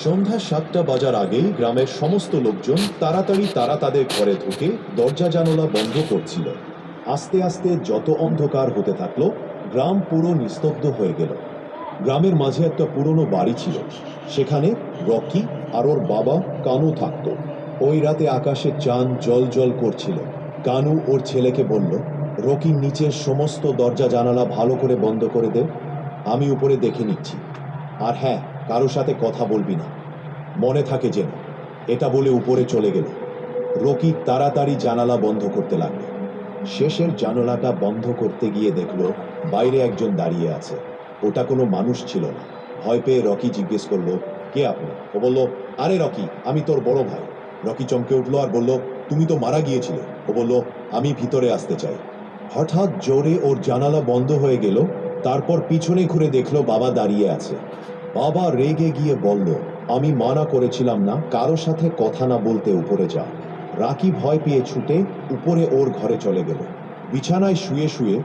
সন্ধ্যা ৭টা বাজার আগেই গ্রামের সমস্ত লোকজন তাড়াতাড়ি তারা তাদের ঘরে ঢুকে দরজা জানালা বন্ধ করছিল। আস্তে আস্তে যত অন্ধকার হতে থাকলো, গ্রাম পুরো নিস্তব্ধ হয়ে গেল। গ্রামের মাঝে একটা পুরনো বাড়ি ছিল, সেখানে রকি আর ওর বাবা কানু থাকতো। ওই রাতে আকাশে চাঁদ জল জল করছিল। কানু ওর ছেলেকে বলল, রকির নিচের সমস্ত দরজা জানালা ভালো করে বন্ধ করে দে, আমি উপরে দেখে নিচ্ছি। আর হ্যাঁ, কারোর সাথে কথা বলবি না, মনে থাকে যেন। এটা বলে উপরে চলে গেল। রকি তাড়াতাড়ি জানালা বন্ধ করতে লাগলো। শেষের জানালাটা বন্ধ করতে গিয়ে দেখলো বাইরে একজন দাঁড়িয়ে আছে। ওটা কোনো মানুষ ছিল না। ভয় পেয়ে রকি জিজ্ঞেস করলো, কে আপনি? ও বলল, আরে রকি, আমি তোর বড় ভাই। রকি চমকে উঠলো আর বলল, তুমি তো মারা গিয়েছিলে। ও বলল, আমি ভিতরে আসতে চাই। হঠাৎ জোরে ওর জানালা বন্ধ হয়ে গেল। তারপর পিছনে ঘুরে দেখলো বাবা দাঁড়িয়ে আছে। বাবা রেগে গিয়ে বলল, আমি মানা করেছিলাম না কারো সাথে কথা না বলতে উপরে যা। রাকি ভয় পেয়ে ছুটে উপরে ওর ঘরে চলে গেল। বিছানায় শুয়ে শুয়ে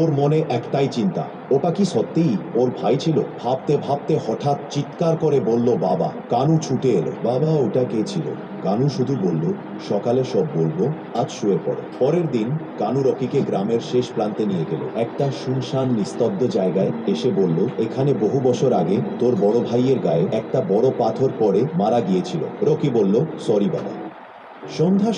ওর মনে একটাই চিন্তা, ওটা কি সত্যিই ওর ভাই ছিল? ভাবতে ভাবতে হঠাৎ চিৎকার করে বলল, বাবা। কানু ছুটে এলো। বাবা, ওটা কে ছিল? কানু শুধু বলল, সকালে সব বলবো, আজ শুয়ে পড়ো। পরের দিন কানু রকিকে গ্রামের শেষ প্রান্তে নিয়ে গেল, একটা শুনশান নিস্তব্ধ জায়গায়। এসে বলল, এখানে বহু বছর আগে তোর বড় ভাইয়ের গায়ে একটা বড় পাথর পড়ে মারা গিয়েছিল। রকি বলল, সরি বাবা। সন্ধ্যা